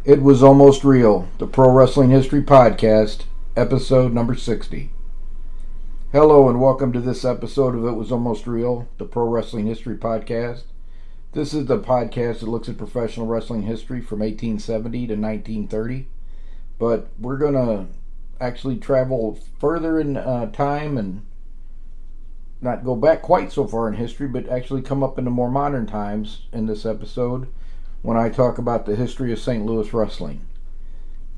It was almost real. The Pro Wrestling History Podcast, episode number 60. Hello and welcome to this episode of It Was Almost Real, the Pro Wrestling History Podcast. This is the podcast that looks at professional wrestling history from 1870 to 1930. But we're going to actually travel further in time and not go back quite so far in history, but actually come up into more modern times in this episode when I talk about the history of St. Louis wrestling.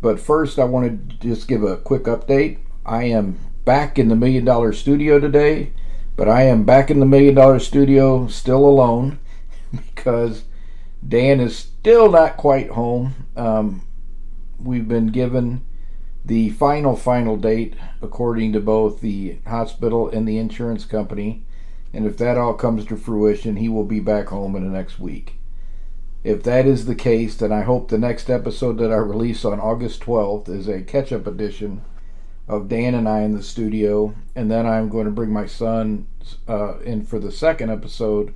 But first, I want to just give a quick update. I am back in the $1 Million Studio today, but I am back in the $1 Million Studio still alone because Dan is still not quite home. We've been given the final date according to both the hospital and the insurance company, and if that all comes to fruition, he will be back home in the next week. If that is the case, then I hope the next episode that I release on August 12th is a catch-up edition of Dan and I in the studio, and then I'm going to bring my son in for the second episode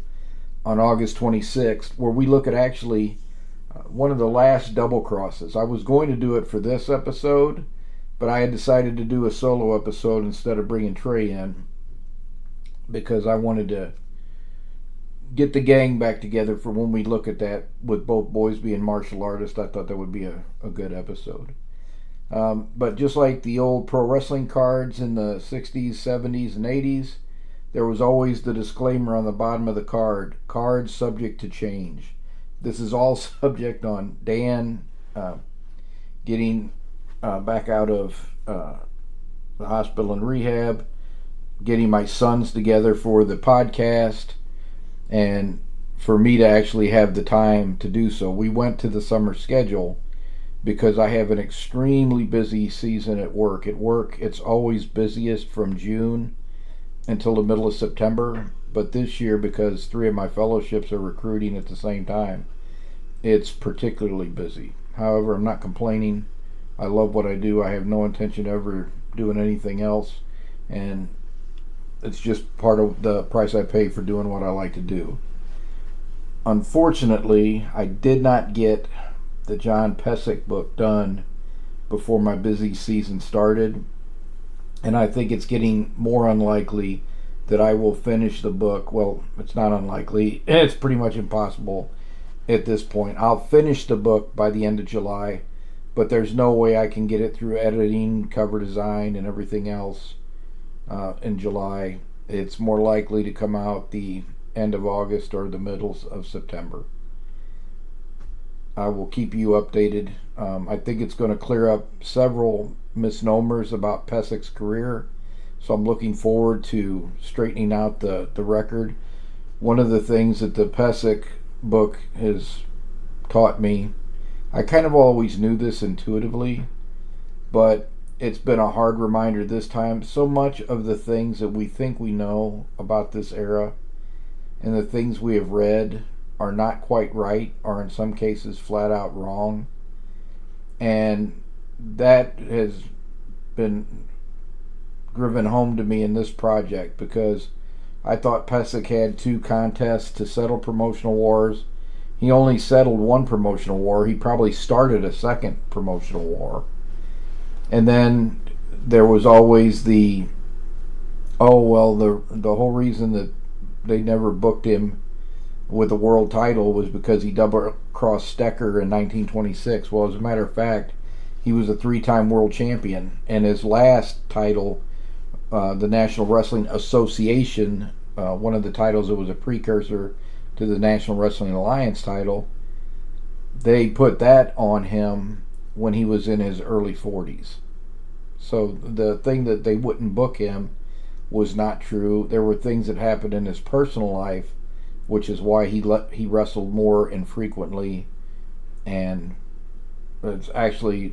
on August 26th, where we look at actually one of the last double crosses. I was going to do it for this episode, but I had decided to do a solo episode instead of bringing Trey in because I wanted to get the gang back together for when we look at that with both boys being martial artists. I thought that would be a good episode. But just like the old pro wrestling cards in the 60s, 70s, and 80s, there was always the disclaimer on the bottom of the card, cards subject to change. This is all subject on Dan getting back out of the hospital and rehab, getting my sons together for the podcast, and for me to actually have the time to do so. We went to the summer schedule because I have an extremely busy season at work. At work, it's always busiest from June until the middle of September, but this year, because 3 of my fellowships are recruiting at the same time, it's particularly busy. However, I'm not complaining. I love what I do. I have no intention of ever doing anything else, and it's just part of the price I pay for doing what I like to do. Unfortunately, I did not get the John Pesek book done before my busy season started, and I think it's getting more unlikely that I will finish the book. Well, it's not unlikely. It's pretty much impossible at this point. I'll finish the book by the end of July, but there's no way I can get it through editing, cover design, and everything else in July. It's more likely to come out the end of August or the middle of September. I will keep you updated. I think it's going to clear up several misnomers about Pesek's career, so I'm looking forward to straightening out the record. One of the things that the Pesek book has taught me, I kind of always knew this intuitively, but it's been a hard reminder this time. So much of the things that we think we know about this era and the things we have read are not quite right, or in some cases flat out wrong. And that has been driven home to me in this project because I thought Pesek had 2 contests to settle promotional wars. He only settled 1 promotional war. He probably started a 2nd promotional war. And then there was always the whole reason that they never booked him with a world title was because he double-crossed Stecker in 1926. Well, as a matter of fact, he was a 3-time world champion, and his last title, the National Wrestling Association, one of the titles that was a precursor to the National Wrestling Alliance title, they put that on him when he was in his early 40s. So the thing that they wouldn't book him was not true. There were things that happened in his personal life, which is why he wrestled more infrequently, and it's actually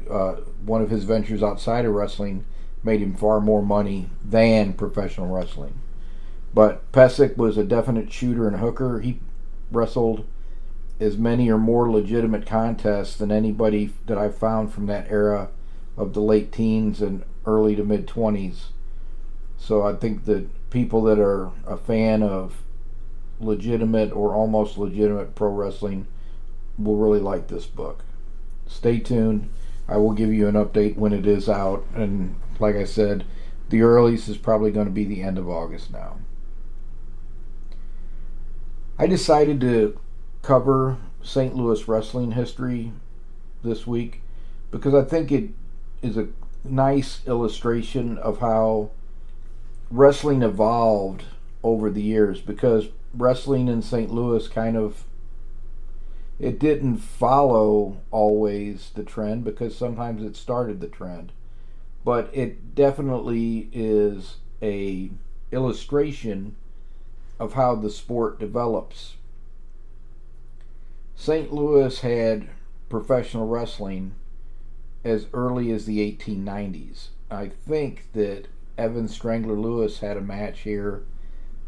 one of his ventures outside of wrestling made him far more money than professional wrestling. But Pesek was a definite shooter and hooker. He wrestled as many or more legitimate contests than anybody that I've found from that era of the late teens and early to mid 20s. So I think that people that are a fan of legitimate or almost legitimate pro wrestling will really like this book. stay tuned. I will give you an update when it is out. And like I said, the earliest is probably going to be the end of August now. I decided to cover St. Louis wrestling history this week because I think it is a nice illustration of how wrestling evolved over the years, because wrestling in St. Louis it didn't follow always the trend, because sometimes it started the trend, but it definitely is a illustration of how the sport develops. St. Louis had professional wrestling as early as the 1890s. I think that Evan Strangler Lewis had a match here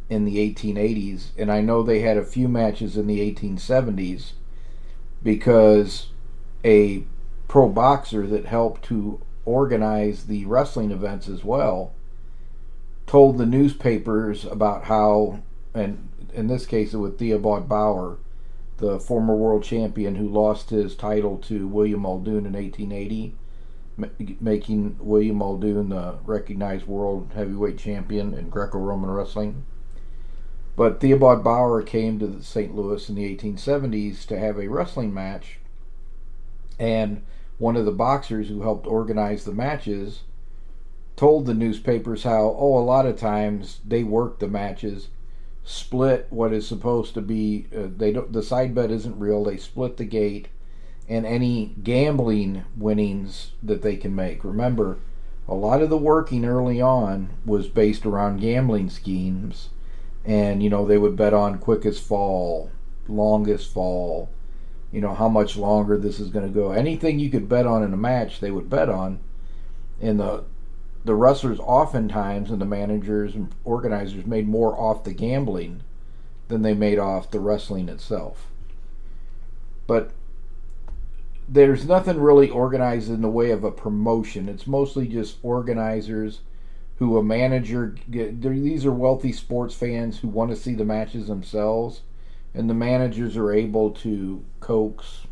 in the 1880s, and I know they had a few matches in the 1870s, because a pro boxer that helped to organize the wrestling events as well told the newspapers about how, and in this case it was Theobald Bauer, the former world champion who lost his title to William Muldoon in 1880, making William Muldoon the recognized world heavyweight champion in Greco-Roman wrestling. But Theobald Bauer came to St. Louis in the 1870s to have a wrestling match, and one of the boxers who helped organize the matches told the newspapers how, a lot of times they work the matches, split what is supposed to be, the side bet isn't real, they split the gate, and any gambling winnings that they can make. Remember, a lot of the working early on was based around gambling schemes, and they would bet on quickest fall, longest fall, how much longer this is going to go. Anything you could bet on in a match, they would bet on. And the wrestlers oftentimes, and the managers and organizers, made more off the gambling than they made off the wrestling itself. But there's nothing really organized in the way of a promotion. It's mostly just organizers who a manager, these are wealthy sports fans who want to see the matches themselves, and the managers are able to coax,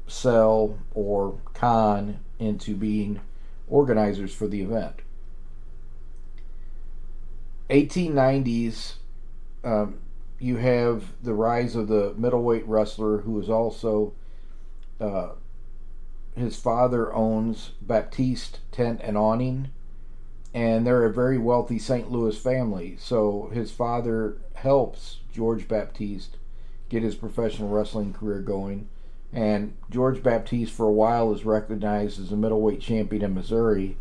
sell, or con into being organizers for the event. 1890s, you have the rise of the middleweight wrestler, who is also his father owns Baptiste Tent and Awning, and they're a very wealthy St. Louis family. So his father helps George Baptiste get his professional wrestling career going, and George Baptiste for a while is recognized as a middleweight champion in Missouri,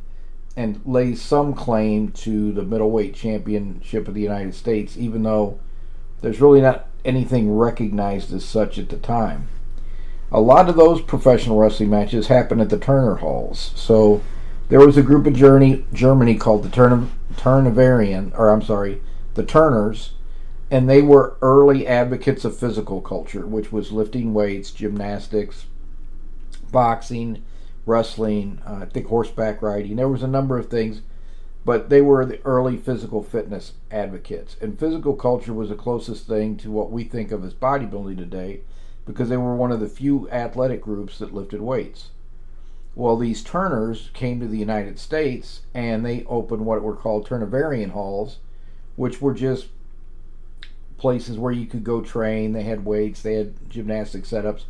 and lays some claim to the middleweight championship of the United States, even though there's really not anything recognized as such at the time. A lot of those professional wrestling matches happen at the Turner Halls. So there was a group of Germany called the the Turners, and they were early advocates of physical culture, which was lifting weights, gymnastics, boxing, wrestling, I think horseback riding. There was a number of things, but they were the early physical fitness advocates. And physical culture was the closest thing to what we think of as bodybuilding today, because they were one of the few athletic groups that lifted weights. Well, these Turners came to the United States, and they opened what were called Turnavarian halls, which were just places where you could go train. They had weights, they had gymnastic setups,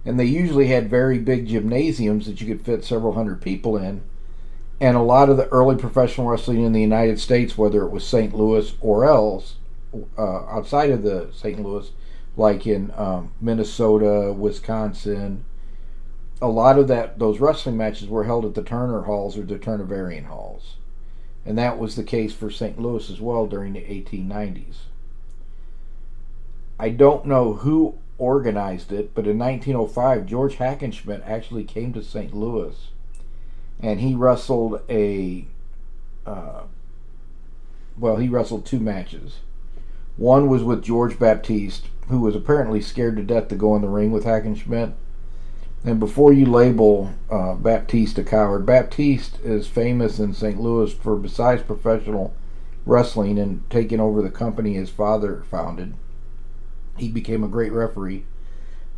and they usually had very big gymnasiums that you could fit several hundred people in. And a lot of the early professional wrestling in the United States, whether it was St. Louis or else, outside of the St. Louis, like in Minnesota, Wisconsin, a lot of those wrestling matches were held at the Turner Halls or the Turnavarian Halls. And that was the case for St. Louis as well during the 1890s. I don't know who organized it, but in 1905, George Hackenschmidt actually came to St. Louis, and he wrestled he wrestled two matches. One was with George Baptiste, who was apparently scared to death to go in the ring with Hackenschmidt. And before you label Baptiste a coward, Baptiste is famous in St. Louis for, besides professional wrestling and taking over the company his father founded, he became a great referee.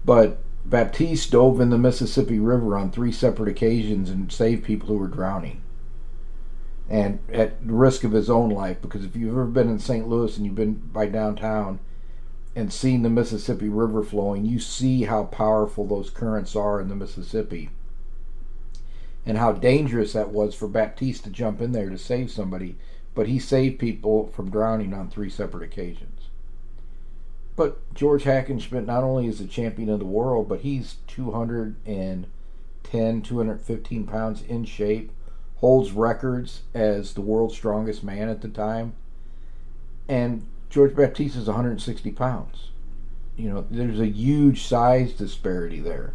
But Baptiste dove in the Mississippi River on 3 separate occasions and saved people who were drowning. And at the risk of his own life, because if you've ever been in St. Louis and you've been by downtown and seen the Mississippi River flowing, you see how powerful those currents are in the Mississippi and how dangerous that was for Baptiste to jump in there to save somebody. But he saved people from drowning on 3 separate occasions. But George Hackenschmidt not only is a champion of the world, but he's 215 pounds in shape, holds records as the world's strongest man at the time. And George Baptiste is 160 pounds. There's a huge size disparity there.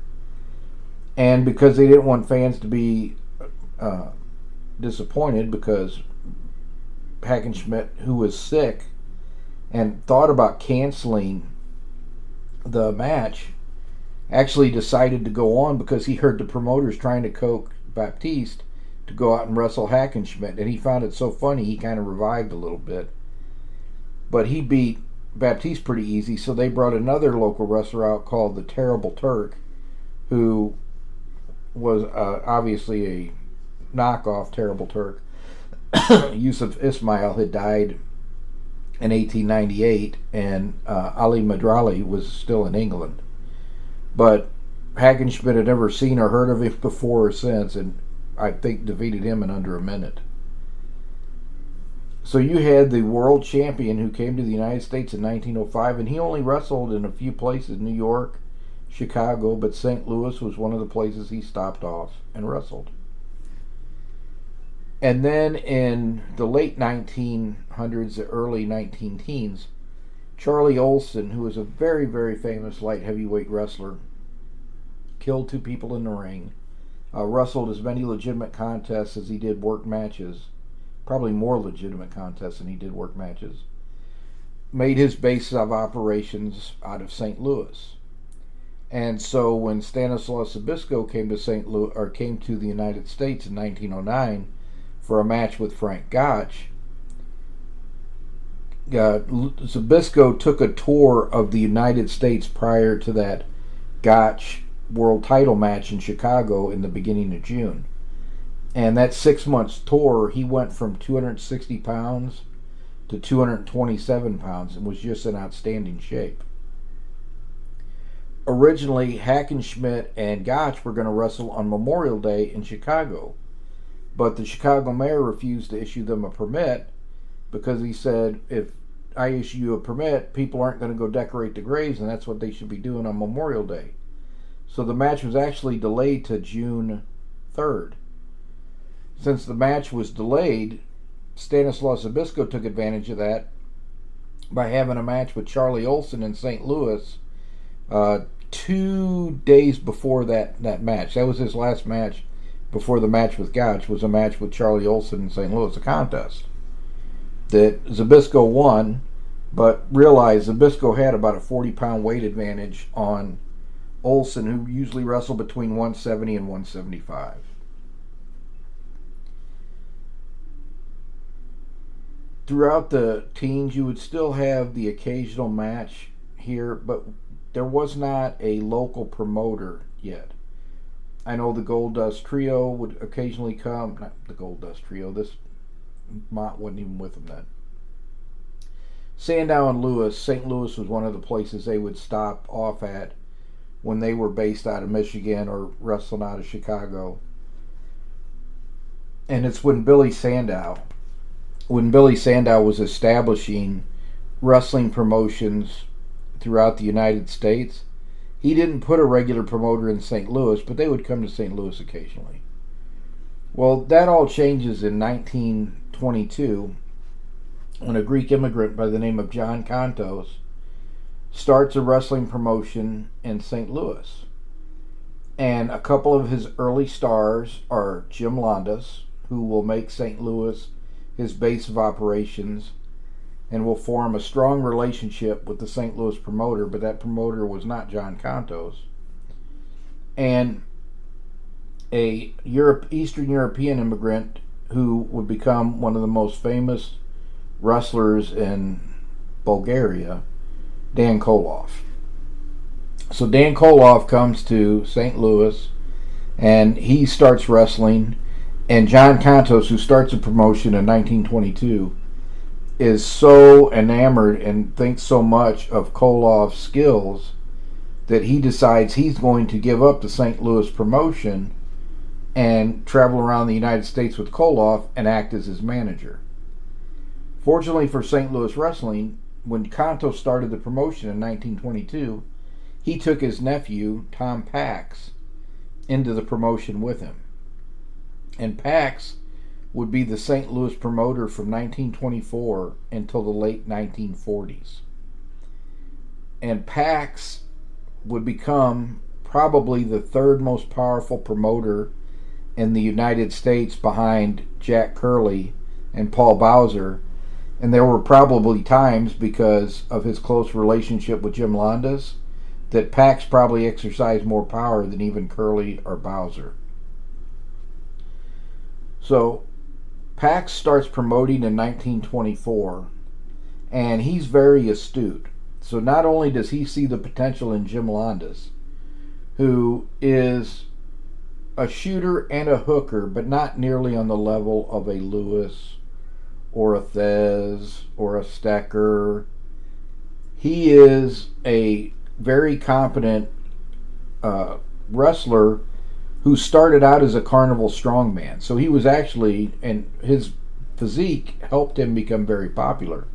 And because they didn't want fans to be disappointed, because Hackenschmidt, who was sick and thought about canceling the match, actually decided to go on because he heard the promoters trying to coax Baptiste to go out and wrestle Hackenschmidt, and he found it so funny he kind of revived a little bit. But he beat Baptiste pretty easy, so they brought another local wrestler out called the Terrible Turk, who was obviously a knockoff Terrible Turk. Yusuf Ismail had died in 1898, and Ali Madrali was still in England. But Hackenschmidt had never seen or heard of him before or since, and I think defeated him in under a minute. So you had the world champion who came to the United States in 1905, and he only wrestled in a few places, New York, Chicago, but St. Louis was one of the places he stopped off and wrestled. And then in the late 1900s, the early 19-teens, Charlie Olson, who was a very, very famous light heavyweight wrestler, killed 2 people in the ring, wrestled as many legitimate contests as he did work matches, probably more legitimate contests than he did work matches, made his base of operations out of St. Louis. And so when Stanislaus Zbyszko came to St. Louis, or came to the United States in 1909 for a match with Frank Gotch, Zbyszko took a tour of the United States prior to that Gotch world title match in Chicago in the beginning of June. And that 6 months tour, he went from 260 pounds to 227 pounds and was just in outstanding shape. Originally, Hackenschmidt and Gotch were going to wrestle on Memorial Day in Chicago, but the Chicago mayor refused to issue them a permit because he said, if I issue you a permit, people aren't going to go decorate the graves, and that's what they should be doing on Memorial Day. So the match was actually delayed to June 3rd. Since the match was delayed, Stanislaus Zbyszko took advantage of that by having a match with Charlie Olson in St. Louis 2 days before that match. That was his last match before the match with Gotch, was a match with Charlie Olson in St. Louis, a contest that Zbyszko won, but realized Zbyszko had about a 40-pound weight advantage on Olson, who usually wrestled between 170 and 175. Throughout the teens, you would still have the occasional match here, but there was not a local promoter yet. I know the Gold Dust Trio would occasionally come. Not the Gold Dust Trio. This Mott wasn't even with them then. Sandow and Lewis. St. Louis was one of the places they would stop off at when they were based out of Michigan or wrestling out of Chicago. And it's when Billy Sandow was establishing wrestling promotions throughout the United States, he didn't put a regular promoter in St. Louis, but they would come to St. Louis occasionally. Well, that all changes in 1922 when a Greek immigrant by the name of John Kontos starts a wrestling promotion in St. Louis. And a couple of his early stars are Jim Londos, who will make St. Louis his base of operations and will form a strong relationship with the St. Louis promoter, but that promoter was not John Kontos. And a Eastern European immigrant who would become one of the most famous wrestlers in Bulgaria, Dan Koloff. So Dan Koloff comes to St. Louis, and he starts wrestling. And John Contos, who starts the promotion in 1922, is so enamored and thinks so much of Koloff's skills that he decides he's going to give up the St. Louis promotion and travel around the United States with Koloff and act as his manager. Fortunately for St. Louis Wrestling, when Contos started the promotion in 1922, he took his nephew, Tom Pax, into the promotion with him. And Pax would be the St. Louis promoter from 1924 until the late 1940s. And Pax would become probably the third most powerful promoter in the United States behind Jack Curley and Paul Bowser. And there were probably times, because of his close relationship with Jim Londas, that Pax probably exercised more power than even Curley or Bowser. So Pax starts promoting in 1924, and he's very astute. So not only does he see the potential in Jim Londas, who is a shooter and a hooker, but not nearly on the level of a Lewis or a Thez or a Stecker. He is a very competent wrestler who started out as a carnival strongman. So he was actually, and his physique helped him become very popular.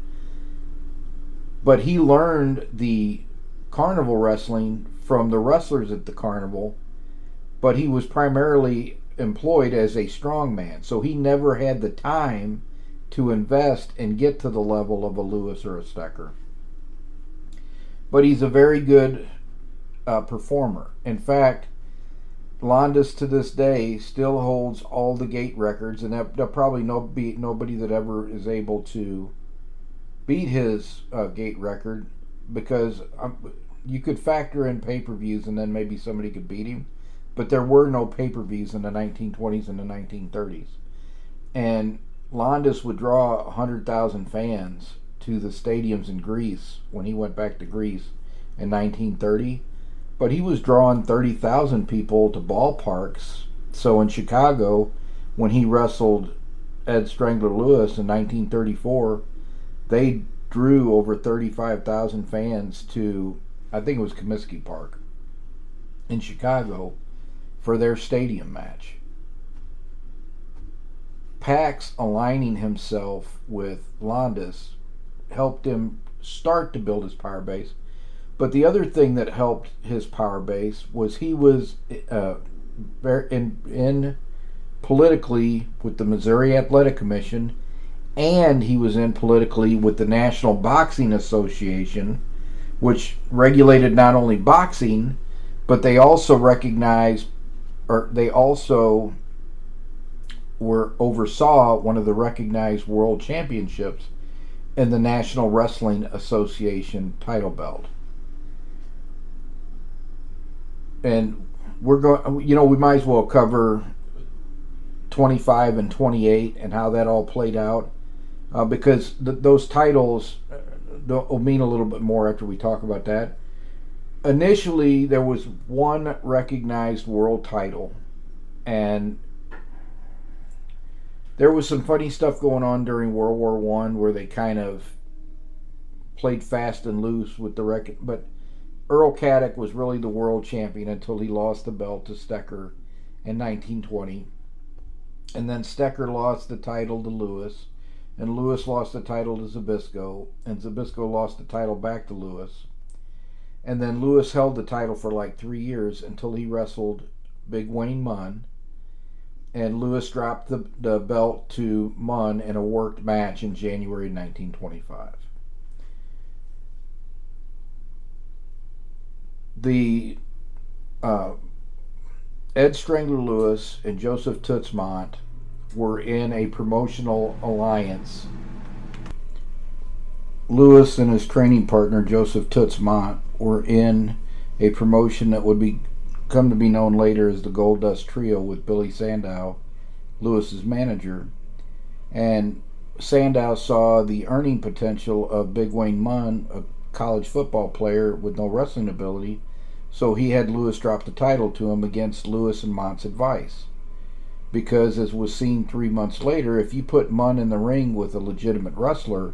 But he learned the carnival wrestling from the wrestlers at the carnival, but he was primarily employed as a strongman. So he never had the time to invest and get to the level of a Lewis or a Stecker. But he's a very good performer. In fact, Londas to this day still holds all the gate records, and there'll probably be nobody that ever is able to beat his gate record, because you could factor in pay-per-views and then maybe somebody could beat him, but there were no pay-per-views in the 1920s and the 1930s. And Londas would draw 100,000 fans to the stadiums in Greece when he went back to Greece in 1930. But he was drawing 30,000 people to ballparks. So in Chicago, when he wrestled Ed Strangler Lewis in 1934, they drew over 35,000 fans to, I think it was Comiskey Park in Chicago, for their stadium match. Pax aligning himself with Londas helped him start to build his power base. But the other thing that helped his power base was he was in politically with the Missouri Athletic Commission, and he was in politically with the National Boxing Association, which regulated not only boxing, but they also recognized, or they also oversaw one of the recognized world championships in the National Wrestling Association title belt. And we're going, we might as well cover 25 and 28 and how that all played out, because those titles will mean a little bit more after we talk about that. Initially, there was one recognized world title, and there was some funny stuff going on during World War I where they kind of played fast and loose with the record, but Earl Caddick was really the world champion until he lost the belt to Stecker in 1920. And then Stecker lost the title to Lewis, and Lewis lost the title to Zbyszko, and Zbyszko lost the title back to Lewis. And then Lewis held the title for like 3 years until he wrestled Big Wayne Munn, and Lewis dropped the belt to Munn in a worked match in January 1925. The Ed Strangler Lewis and Joseph Tootsmont were in a promotional alliance. Lewis and his training partner Joseph Tootsmont were in a promotion that would come to be known later as the Gold Dust Trio, with Billy Sandow, Lewis's manager. And Sandow saw the earning potential of Big Wayne Munn, a college football player with no wrestling ability, So he had Lewis drop the title to him against Lewis and Mont's advice. Because, as was seen 3 months later, if you put Munn in the ring with a legitimate wrestler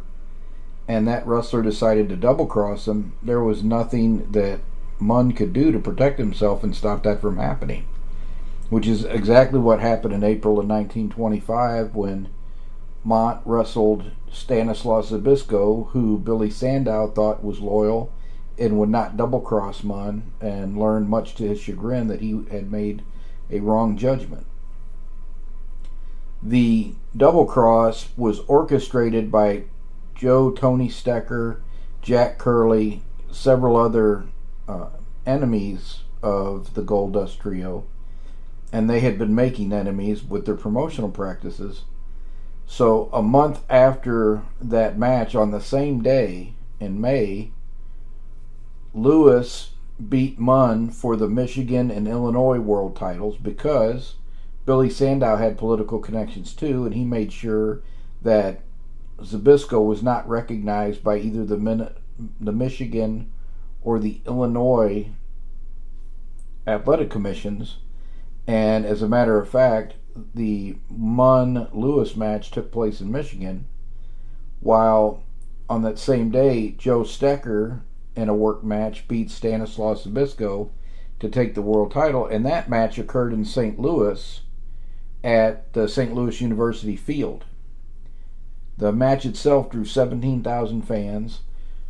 and that wrestler decided to double cross him, there was nothing that Munn could do to protect himself and stop that from happening. Which is exactly what happened in April of 1925 when Mont wrestled Stanislaus Zbyszko, who Billy Sandow thought was loyal and would not double cross Munn, and learned much to his chagrin that he had made a wrong judgment. The double cross was orchestrated by Joe Tony Stecker, Jack Curley, several other enemies of the Goldust Trio, and they had been making enemies with their promotional practices. So a month after that match, on the same day in May, Lewis beat Munn for the Michigan and Illinois world titles because Billy Sandow had political connections too, and he made sure that Zbyszko was not recognized by either the Michigan or the Illinois athletic commissions. And as a matter of fact, the Munn-Lewis match took place in Michigan, while on that same day, Joe Stecker, in a work match, beat Stanislaus Zbyszko to take the world title, and that match occurred in St. Louis at the St. Louis University Field. The match itself drew 17,000 fans,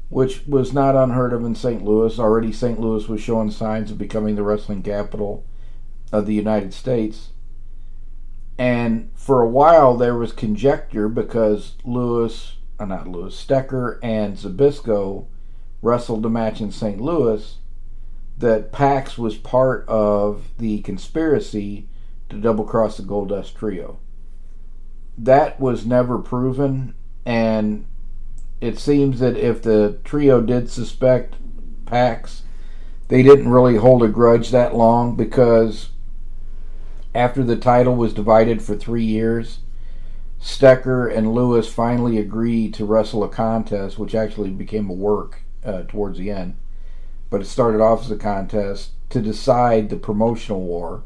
which was not unheard of in St. Louis. Already St. Louis was showing signs of becoming the wrestling capital of the United States. And for a while there was conjecture because Stecker and Zbyszko wrestled a match in St. Louis that Pax was part of the conspiracy to double cross the Goldust Trio. That was never proven, and it seems that if the trio did suspect Pax, they didn't really hold a grudge that long, because after the title was divided for 3 years, Stecker and Lewis finally agreed to wrestle a contest, which actually became a work towards the end. But it started off as a contest to decide the promotional war.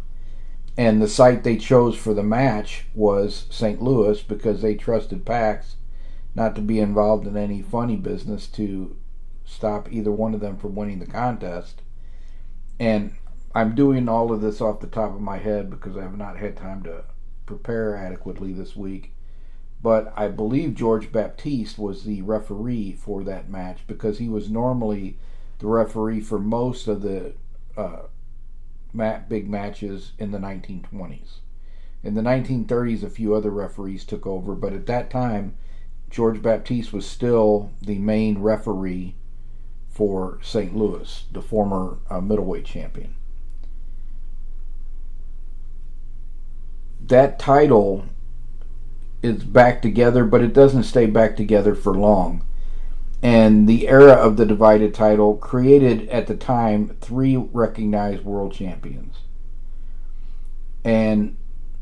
And the site they chose for the match was St. Louis, because they trusted Pax not to be involved in any funny business to stop either one of them from winning the contest. And I'm doing all of this off the top of my head because I have not had time to prepare adequately this week. But I believe George Baptiste was the referee for that match, because he was normally the referee for most of the big matches in the 1920s. In the 1930s, a few other referees took over, but at that time, George Baptiste was still the main referee for St. Louis, the former middleweight champion. That title is back together, but it doesn't stay back together for long. And the era of the divided title created, at the time, 3 recognized world champions. And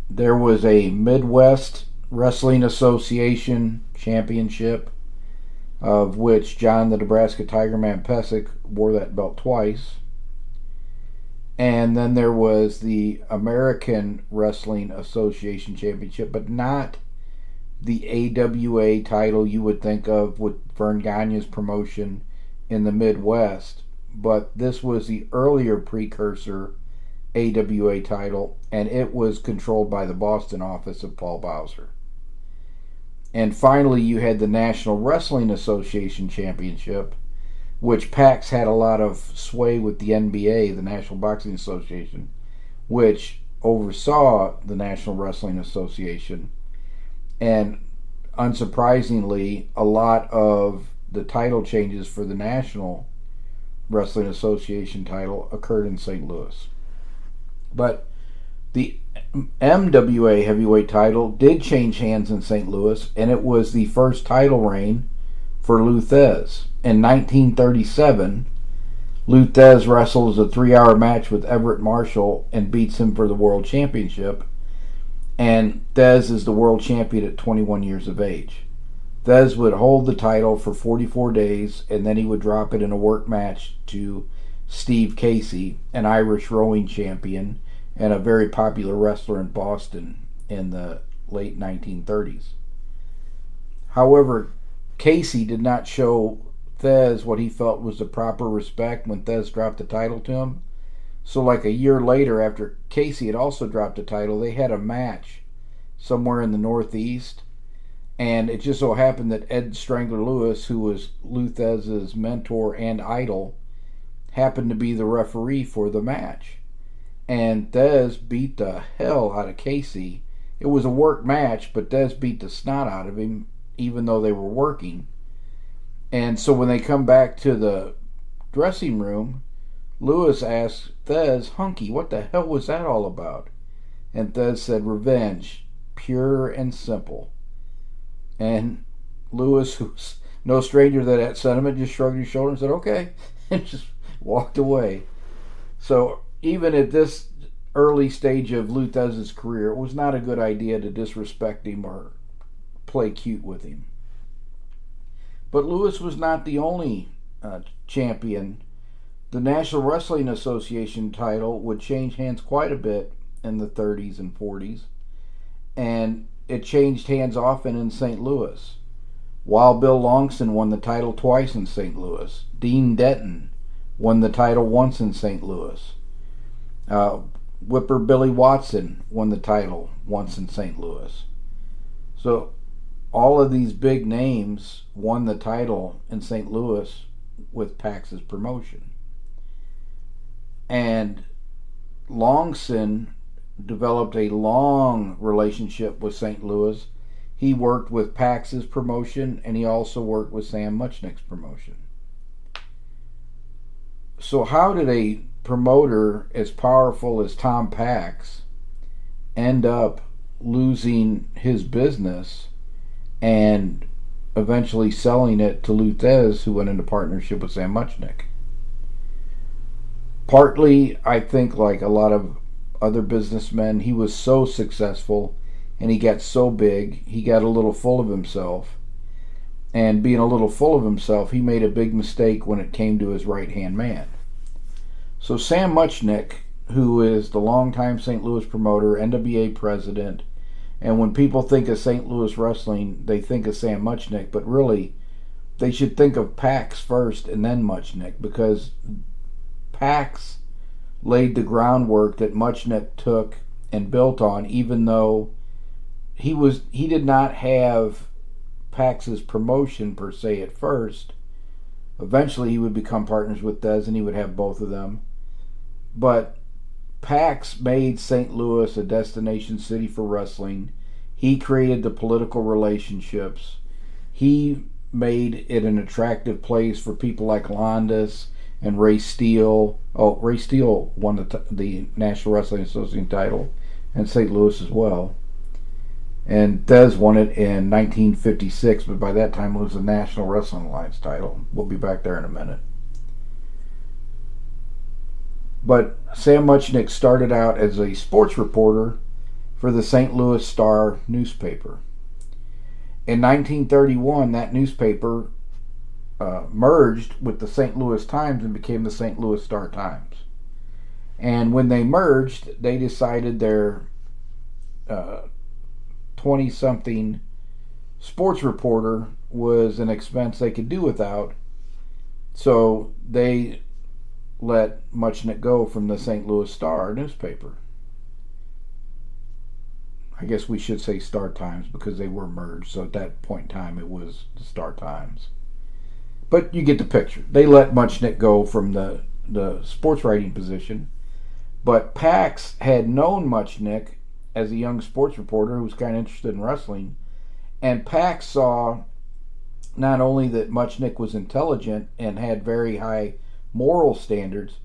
there was a Midwest Wrestling Association championship, of which John the Nebraska Tigerman Pesic wore that belt twice. And then there was the American Wrestling Association championship, but not the AWA title you would think of with Vern Gagne's promotion in the Midwest, but this was the earlier precursor AWA title, and it was controlled by the Boston office of Paul Bowser. And finally, you had the National Wrestling Association Championship, which Pax had a lot of sway with the NBA, the National Boxing Association, which oversaw the National Wrestling Association. And unsurprisingly, a lot of the title changes for the National Wrestling Association title occurred in St. Louis. But the MWA heavyweight title did change hands in St. Louis, and it was the first title reign for Lou Thesz. In 1937, Lou Thesz wrestles a 3-hour match with Everett Marshall and beats him for the world championship. And Thesz is the world champion at 21 years of age. Thesz would hold the title for 44 days, and then he would drop it in a work match to Steve Casey, an Irish rowing champion and a very popular wrestler in Boston in the late 1930s. However, Casey did not show Thez what he felt was the proper respect when Thez dropped the title to him. So like a year later, after Casey had also dropped the title, they had a match somewhere in the Northeast. And it just so happened that Ed Strangler Lewis, who was Lou Thesz's mentor and idol, happened to be the referee for the match. And Thez beat the hell out of Casey. It was a work match, but Thez beat the snot out of him, even though they were working. And so when they come back to the dressing room, Lewis asks Thez, "Hunky, what the hell was that all about?" And Thez said, "Revenge, pure and simple." And Lewis, who's no stranger to that sentiment, just shrugged his shoulder and said, "Okay," and just walked away. So even at this early stage of Lou Thesz's career, it was not a good idea to disrespect him or play cute with him. But Lewis was not the only champion. The National Wrestling Association title would change hands quite a bit in the 30s and 40s, and it changed hands often in St. Louis. Wild Bill Longson won the title twice in St. Louis. Dean Denton won the title once in St. Louis. Whipper Billy Watson won the title once in St. Louis. So all of these big names won the title in St. Louis with Pax's promotion. And Longson developed a long relationship with St. Louis. He worked with Pax's promotion, and he also worked with Sam Muchnick's promotion. So how did a promoter as powerful as Tom Pax end up losing his business and eventually selling it to Lou Thez, who went into partnership with Sam Muchnick? Partly, I think, like a lot of other businessmen, he was so successful and he got so big, he got a little full of himself. And being a little full of himself, he made a big mistake when it came to his right-hand man. So Sam Muchnick, who is the longtime St. Louis promoter, NWA president, and when people think of St. Louis wrestling, they think of Sam Muchnick, but really, they should think of Pax first and then Muchnick, because Pax laid the groundwork that Muchnick took and built on, even though he did not have Pax's promotion per se at first. Eventually he would become partners with Thez and he would have both of them. But Pax made St. Louis a destination city for wrestling. He created the political relationships. He made it an attractive place for people like Londas and Ray Steele. Oh, Ray Steele won the National Wrestling Association title, and St. Louis as well. And Thez won it in 1956, but by that time it was the National Wrestling Alliance title. We'll be back there in a minute. But Sam Muchnick started out as a sports reporter for the St. Louis Star newspaper. In 1931, that newspaper merged with the St. Louis Times and became the St. Louis Star Times. And when they merged, they decided their 20-something sports reporter was an expense they could do without, so they let Muchnick go from the St. Louis Star newspaper. I guess we should say Star Times because they were merged, so at that point in time it was the Star Times. But you get the picture. They let Muchnick go from the sports writing position, but Pax had known Muchnick as a young sports reporter who was kind of interested in wrestling, and Pax saw not only that Muchnick was intelligent and had very high moral standards,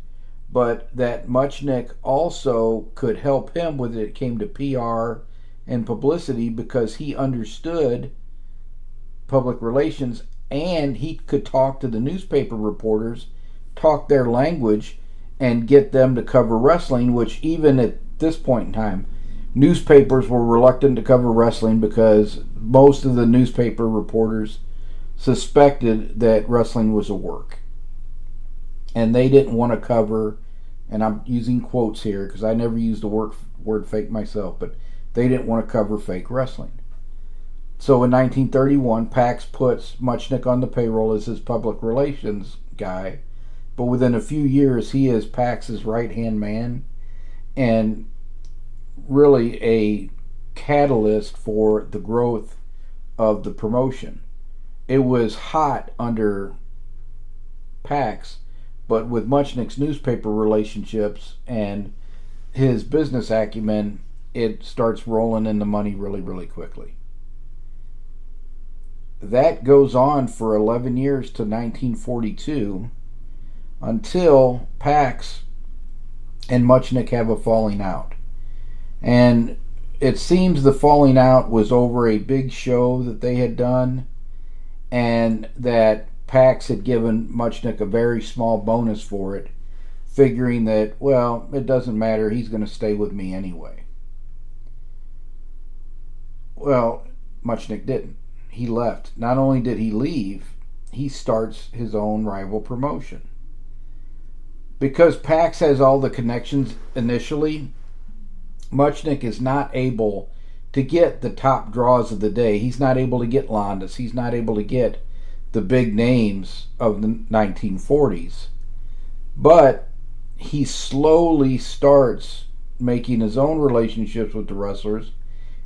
but that Muchnick also could help him when it came to PR and publicity, because he understood public relations and he could talk to the newspaper reporters, talk their language, and get them to cover wrestling, which even at this point in time, newspapers were reluctant to cover wrestling because most of the newspaper reporters suspected that wrestling was a work. and they didn't want to cover, and I'm using quotes here because I never used the word fake myself, but they didn't want to cover fake wrestling. So in 1931, Pax puts Muchnick on the payroll as his public relations guy, but within a few years, he is Pax's right-hand man and really a catalyst for the growth of the promotion. It was hot under Pax, but with Muchnick's newspaper relationships and his business acumen, it starts rolling in the money really, really quickly. That goes on for 11 years to 1942 until Pax and Muchnick have a falling out. And it seems the falling out was over a big show that they had done, and that Pax had given Muchnick a very small bonus for it, figuring that, well, it doesn't matter, he's going to stay with me anyway. Well, Muchnick didn't. He left. Not only did he leave, he starts his own rival promotion. Because Pax has all the connections initially, Muchnick is not able to get the top draws of the day. He's not able to get Londas. He's not able to get the big names of the 1940s. But he slowly starts making his own relationships with the wrestlers,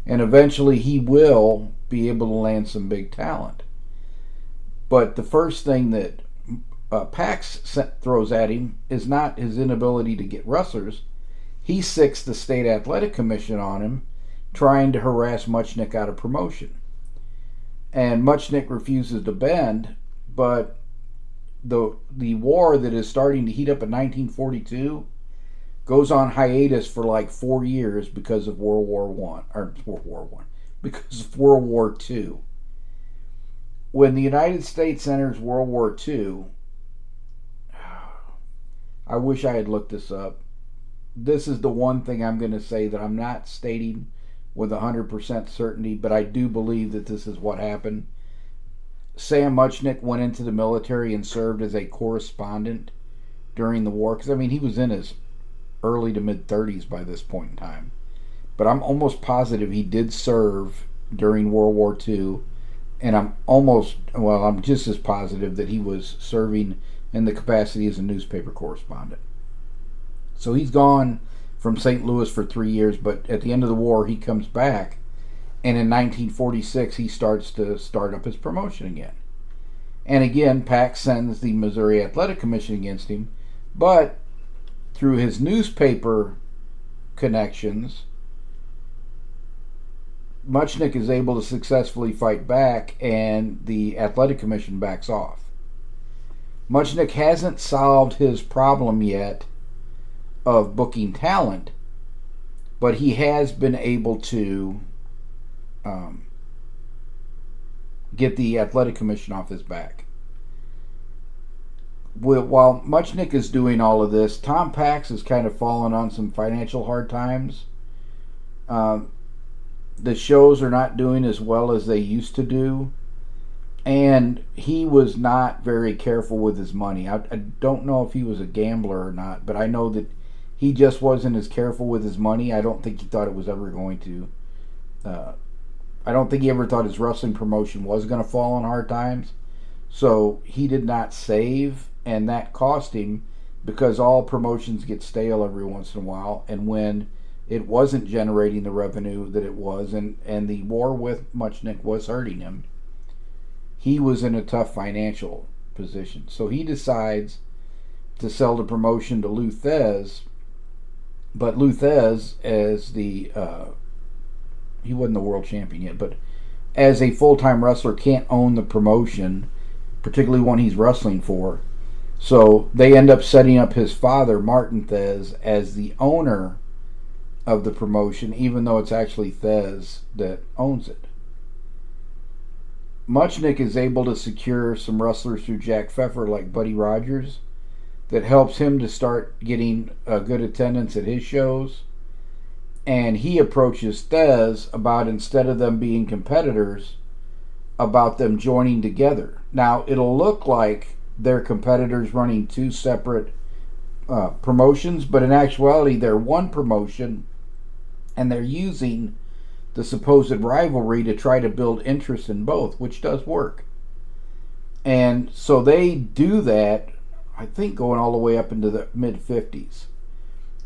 and eventually he will be able to land some big talent. But the first thing that Pax throws at him is not his inability to get wrestlers. He sicks the State Athletic Commission on him, trying to harass Muchnick out of promotion. And Muchnick refuses to bend, but the war that is starting to heat up in 1942 goes on hiatus for like 4 years because of World War II. When the United States enters World War II, I wish I had looked this up. This is the one thing I'm going to say that I'm not stating with 100% certainty, but I do believe that this is what happened. Sam Muchnick went into the military and served as a correspondent during the war, because he was in his early to mid 30s by this point in time. But I'm almost positive he did serve during World War II, and I'm just as positive that he was serving in the capacity as a newspaper correspondent. So he's gone from St. Louis for 3 years, but at the end of the war he comes back, and in 1946 he starts up his promotion again. And again, Pax sends the Missouri Athletic Commission against him, but through his newspaper connections, Muchnick is able to successfully fight back, and the Athletic Commission backs off. Muchnick hasn't solved his problem yet of booking talent, but he has been able to get the Athletic Commission off his back. While Muchnick is doing all of this, Tom Pax has kind of fallen on some financial hard times. The shows are not doing as well as they used to do, and he was not very careful with his money. I don't know if he was a gambler or not, but I know that he just wasn't as careful with his money. I don't think he thought it was ever going to. I don't think he ever thought his wrestling promotion was going to fall on hard times. So he did not save, and that cost him, because all promotions get stale every once in a while. And when it wasn't generating the revenue that it was, and the war with Muchnick was hurting him, he was in a tough financial position. So he decides to sell the promotion to Lou Thez. But Lou Thez, as he wasn't the world champion yet, but as a full-time wrestler, can't own the promotion, particularly one he's wrestling for. So they end up setting up his father, Martin Thez, as the owner of the promotion, even though it's actually Thez that owns it. Muchnick is able to secure some wrestlers through Jack Pfeffer, like Buddy Rogers, that helps him to start getting good attendance at his shows. And he approaches Thez about, instead of them being competitors, about them joining together. Now, it'll look like their competitors running two separate promotions, but in actuality they're one promotion, and they're using the supposed rivalry to try to build interest in both, which does work. And so they do that, I think, going all the way up into the mid-50s.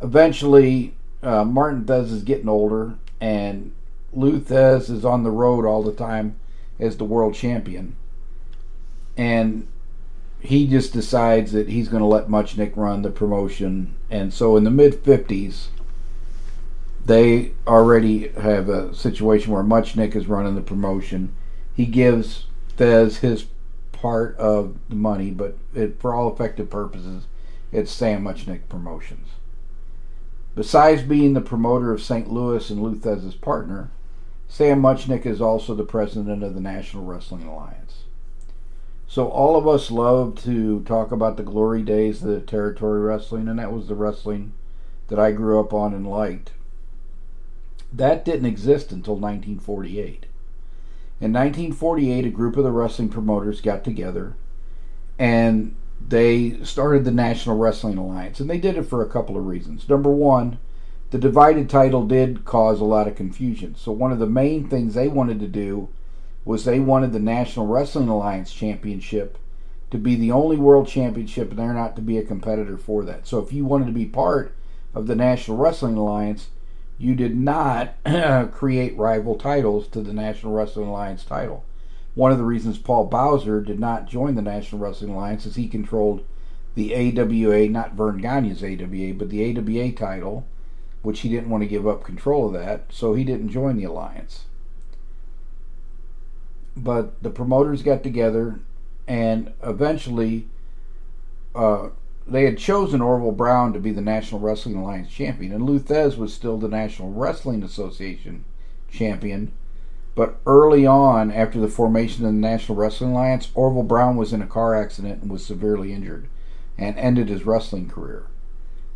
Eventually, Martin Thez is getting older, and Lou Thez is on the road all the time as the world champion. And he just decides that he's going to let Muchnick run the promotion. And so in the mid-50s, they already have a situation where Muchnick is running the promotion. He gives Thez his part of the money, but for all effective purposes, it's Sam Muchnick Promotions. Besides being the promoter of St. Louis and Lou Thesz's partner, Sam Muchnick is also the president of the National Wrestling Alliance. So all of us love to talk about the glory days of the territory wrestling, and that was the wrestling that I grew up on and liked. That didn't exist until 1948. In 1948, a group of the wrestling promoters got together and they started the National Wrestling Alliance, and they did it for a couple of reasons. Number one, the divided title did cause a lot of confusion. So one of the main things they wanted to do was they wanted the National Wrestling Alliance Championship to be the only world championship, and there not to be a competitor for that. So if you wanted to be part of the National Wrestling Alliance, you did not create rival titles to the National Wrestling Alliance title. One of the reasons Paul Bowser did not join the National Wrestling Alliance is he controlled the AWA, not Vern Gagne's AWA, but the AWA title, which he didn't want to give up control of that, so he didn't join the alliance. But the promoters got together, and eventually they had chosen Orville Brown to be the National Wrestling Alliance champion, and Lou Thez was still the National Wrestling Association champion. But early on, after the formation of the National Wrestling Alliance, Orville Brown was in a car accident and was severely injured and ended his wrestling career.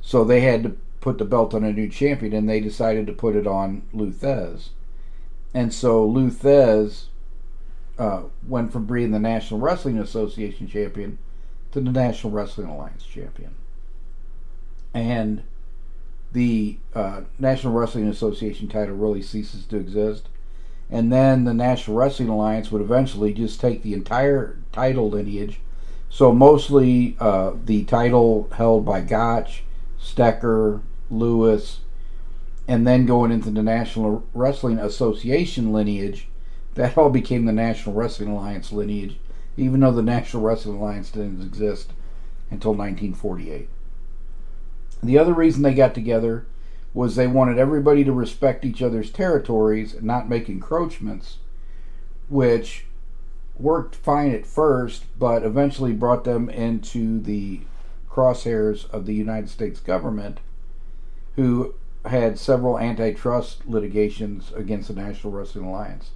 So they had to put the belt on a new champion, and they decided to put it on Lou Thez. And so Lou Thez went from being the National Wrestling Association champion to the National Wrestling Alliance champion. And the National Wrestling Association title really ceases to exist. And then the National Wrestling Alliance would eventually just take the entire title lineage. So mostly the title held by Gotch, Stecker, Lewis, and then going into the National Wrestling Association lineage, that all became the National Wrestling Alliance lineage, even though the National Wrestling Alliance didn't exist until 1948. The other reason they got together was they wanted everybody to respect each other's territories and not make encroachments, which worked fine at first, but eventually brought them into the crosshairs of the United States government, who had several antitrust litigations against the National Wrestling Alliance.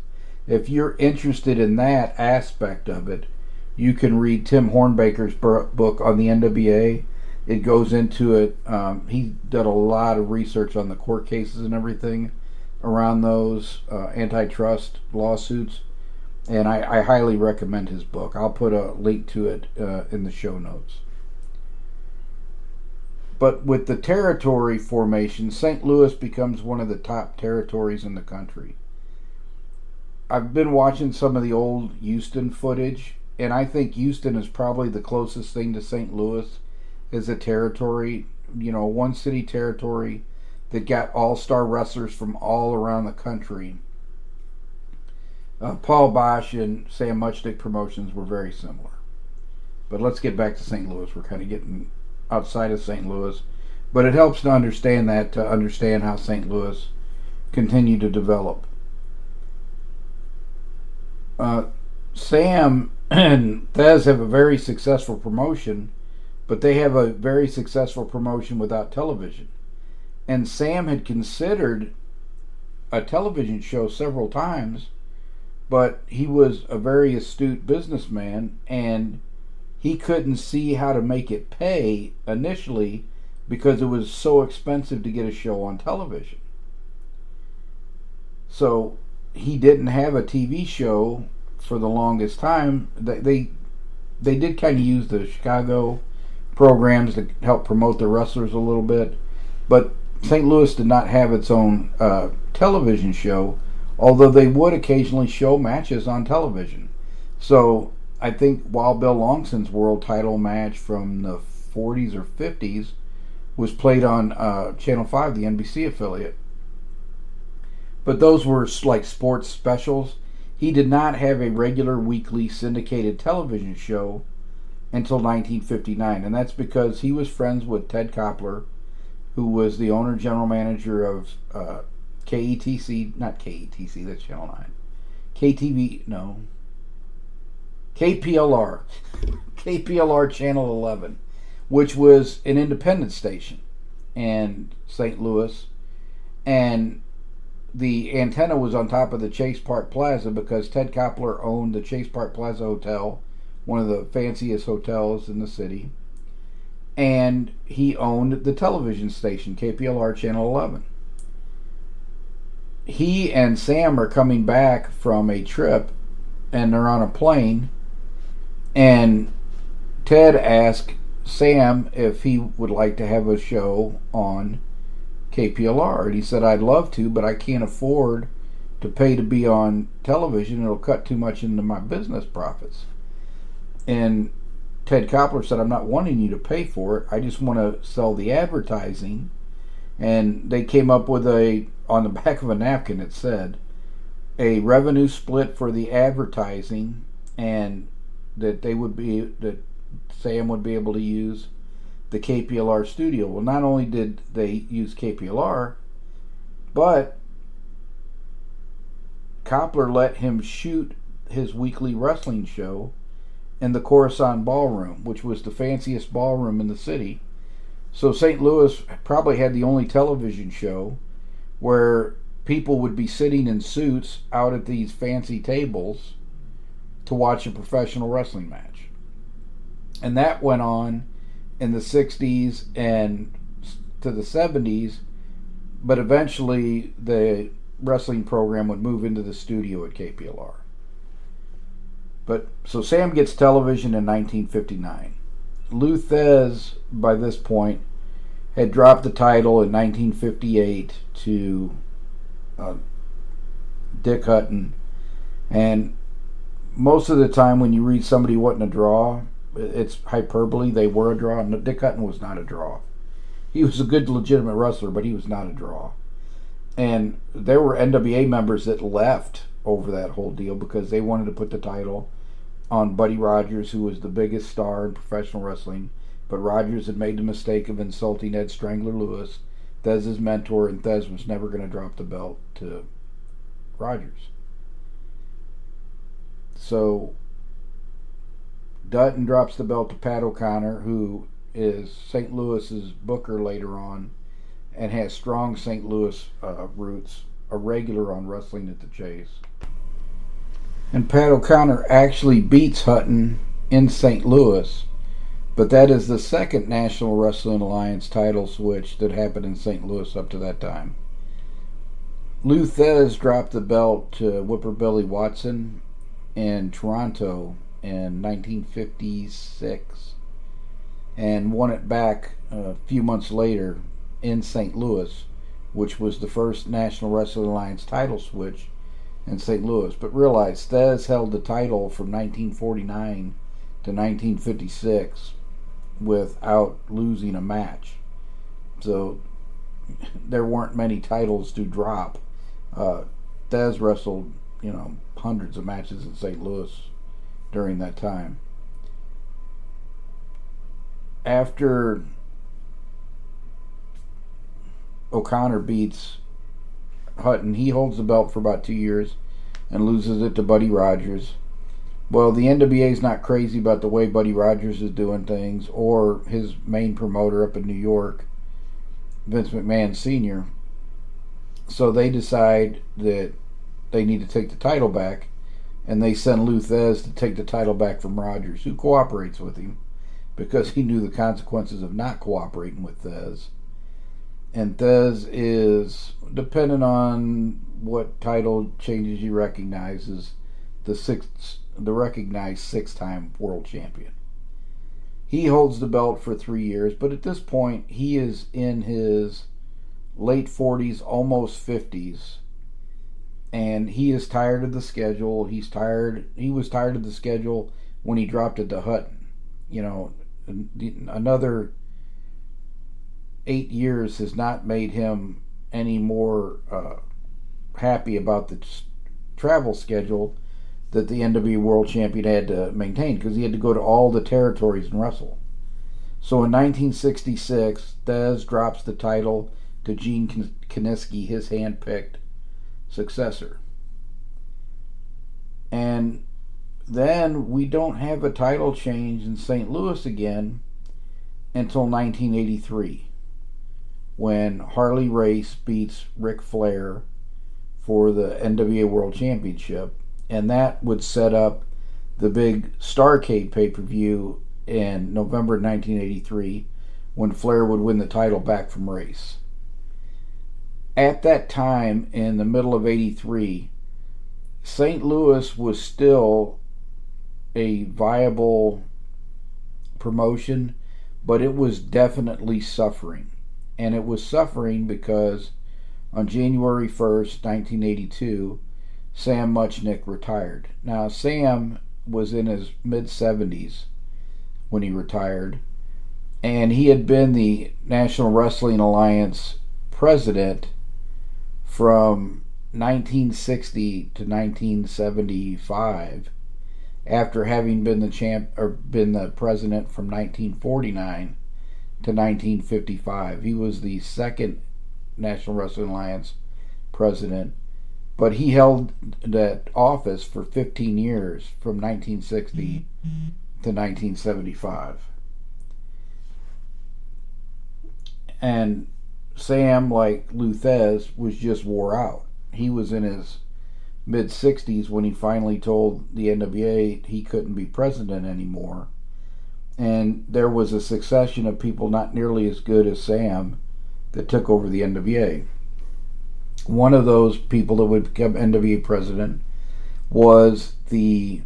If you're interested in that aspect of it, you can read Tim Hornbaker's book on the NWA. It goes into it. He did a lot of research on the court cases and everything around those antitrust lawsuits, and I highly recommend his book. I'll put a link to it in the show notes. But with the territory formation, St. Louis becomes one of the top territories in the country. I've been watching some of the old Houston footage, and I think Houston is probably the closest thing to St. Louis as a territory, one city territory that got all-star wrestlers from all around the country. Paul Bosch and Sam Muchnick Promotions were very similar. But let's get back to St. Louis. We're kind of getting outside of St. Louis. But it helps to understand that, to understand how St. Louis continued to develop. Sam and Thez have a very successful promotion, but they have a very successful promotion without television. And Sam had considered a television show several times, but he was a very astute businessman, and he couldn't see how to make it pay initially because it was so expensive to get a show on television. So he didn't have a TV show for the longest time. They they did kind of use the Chicago programs to help promote the wrestlers a little bit, but St. Louis did not have its own television show, although they would occasionally show matches on television. So I think Wild Bill Longson's world title match from the 40s or 50s was played on Channel 5, the NBC affiliate. But those were like sports specials. He did not have a regular weekly syndicated television show until 1959, and that's because he was friends with Ted Koppler, who was the owner general manager of KETC, not KETC, that's Channel 9. KTV, no. KPLR. KPLR Channel 11, which was an independent station in St. Louis. And the antenna was on top of the Chase Park Plaza because Ted Koppler owned the Chase Park Plaza Hotel, one of the fanciest hotels in the city. And he owned the television station, KPLR Channel 11. He and Sam are coming back from a trip, and they're on a plane, and Ted asked Sam if he would like to have a show on KPLR, and he said, I'd love to, but I can't afford to pay to be on television. It'll cut too much into my business profits. And Ted Koppler said, I'm not wanting you to pay for it. I just want to sell the advertising. And they came up with on the back of a napkin, it said, a revenue split for the advertising, and that Sam would be able to use the KPLR studio. Well, not only did they use KPLR, but Koppler let him shoot his weekly wrestling show in the Coruscant Ballroom, which was the fanciest ballroom in the city. So St. Louis probably had the only television show where people would be sitting in suits out at these fancy tables to watch a professional wrestling match. And that went on in the 60s and to the 70s, but eventually the wrestling program would move into the studio at KPLR. But so Sam gets television in 1959. Lou Thez, by this point, had dropped the title in 1958 to Dick Hutton. And most of the time when you read somebody wasn't a draw, it's hyperbole. They were a draw. No, Dick Hutton was not a draw. He was a good, legitimate wrestler, but he was not a draw. And there were NWA members that left over that whole deal because they wanted to put the title on Buddy Rogers, who was the biggest star in professional wrestling. But Rogers had made the mistake of insulting Ed Strangler Lewis, Thez's mentor, and Thez was never going to drop the belt to Rogers. So Dutton drops the belt to Pat O'Connor, who is St. Louis's booker later on and has strong St. Louis roots, a regular on Wrestling at the Chase. And Pat O'Connor actually beats Hutton in St. Louis, but that is the second National Wrestling Alliance title switch that happened in St. Louis up to that time. Lou Thez dropped the belt to Whipper Billy Watson in Toronto in 1956 and won it back a few months later in St. Louis, which was the first National Wrestling Alliance title switch in St. Louis. But realize Thez held the title from 1949 to 1956 without losing a match. So there weren't many titles to drop. Thez wrestled, hundreds of matches in St. Louis during that time. After O'Connor beats Hutton, he holds the belt for about 2 years and loses it to Buddy Rogers. Well, the NWA is not crazy about the way Buddy Rogers is doing things, or his main promoter up in New York, Vince McMahon Sr. So they decide that they need to take the title back, and they send Lou Thez to take the title back from Rogers, who cooperates with him because he knew the consequences of not cooperating with Thez. And Thez is, depending on what title changes you recognize, is the sixth the recognized 6-time world champion. He holds the belt for 3 years, but at this point, he is in his late 40s, almost 50s, and he is tired of the schedule. He was tired of the schedule when he dropped it to Hutton. Another 8 years has not made him any more happy about the travel schedule that the NWA World Champion had to maintain, because he had to go to all the territories and wrestle. So in 1966, Thesz drops the title to Gene Kiniski, his hand-picked successor. And then we don't have a title change in St. Louis again until 1983, when Harley Race beats Ric Flair for the NWA World Championship, and that would set up the big Starrcade pay-per-view in November 1983, when Flair would win the title back from Race. At that time, in the middle of 83, St. Louis was still a viable promotion, but it was definitely suffering. And it was suffering because on January 1st, 1982, Sam Muchnick retired. Now, Sam was in his mid-70s when he retired, and he had been the National Wrestling Alliance president from 1960 to 1975, after having been the president from 1949 to 1955. He was the second National Wrestling Alliance president, but he held that office for 15 years, from 1960 to 1975. And Sam, like Lou Thesz, was just wore out. He was in his mid-60s when he finally told the NWA he couldn't be president anymore. And there was a succession of people not nearly as good as Sam that took over the NWA. One of those people that would become NWA president was the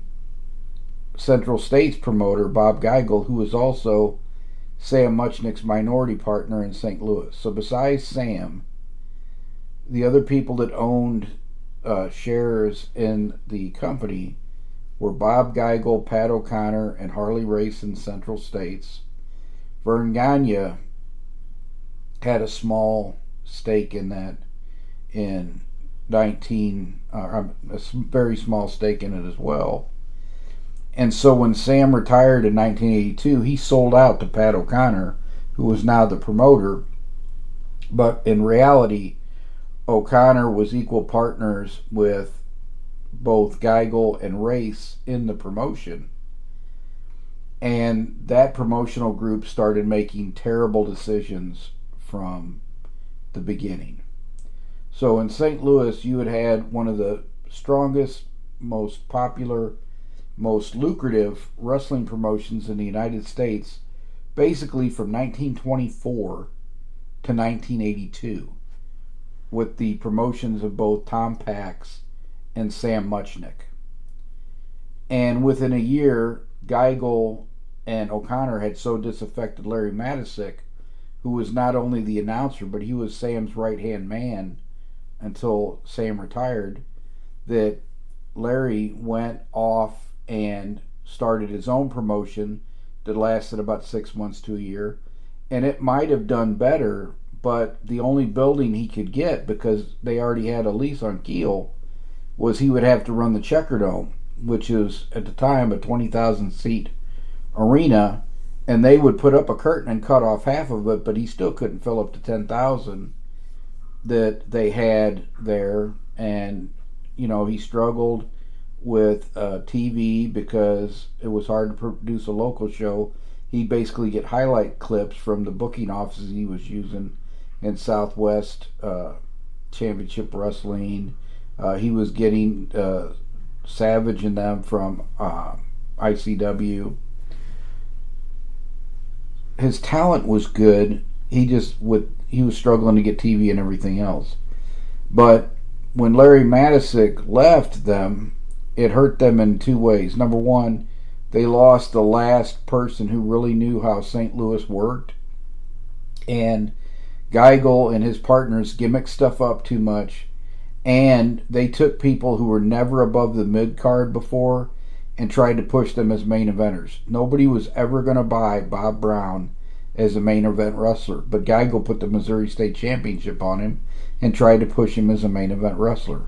Central States promoter, Bob Geigel, who was also Sam Muchnick's minority partner in St. Louis. So besides Sam, the other people that owned shares in the company were Bob Geigel, Pat O'Connor, and Harley Race in Central States. Vern Gagne had a small stake in that, a very small stake in it as well. And so when Sam retired in 1982, he sold out to Pat O'Connor, who was now the promoter. But in reality, O'Connor was equal partners with both Geigel and Race in the promotion. And that promotional group started making terrible decisions from the beginning. So in St. Louis, you had one of the strongest, most popular, most lucrative wrestling promotions in the United States, basically from 1924 to 1982, with the promotions of both Tom Pax and Sam Muchnick. And within a year, Geigel and O'Connor had so disaffected Larry Matisick, who was not only the announcer, but he was Sam's right-hand man until Sam retired, that Larry went off and started his own promotion that lasted about 6 months to a year. And it might have done better, but the only building he could get, because they already had a lease on Kiel, was he would have to run the Checkerdome, which is at the time a 20,000 seat arena, and they would put up a curtain and cut off half of it, but he still couldn't fill up to 10,000 that they had there. And he struggled with TV because it was hard to produce a local show. He'd basically get highlight clips from the booking offices he was using in Southwest Championship Wrestling. He was getting Savage and them from ICW. His talent was good. He was struggling to get TV and everything else. But when Larry Matisick left them, it hurt them in two ways. Number one, they lost the last person who really knew how St. Louis worked, and Geigel and his partners gimmicked stuff up too much, and they took people who were never above the mid card before and tried to push them as main eventers. Nobody was ever going to buy Bob Brown as a main event wrestler, but Geigel put the Missouri State Championship on him and tried to push him as a main event wrestler.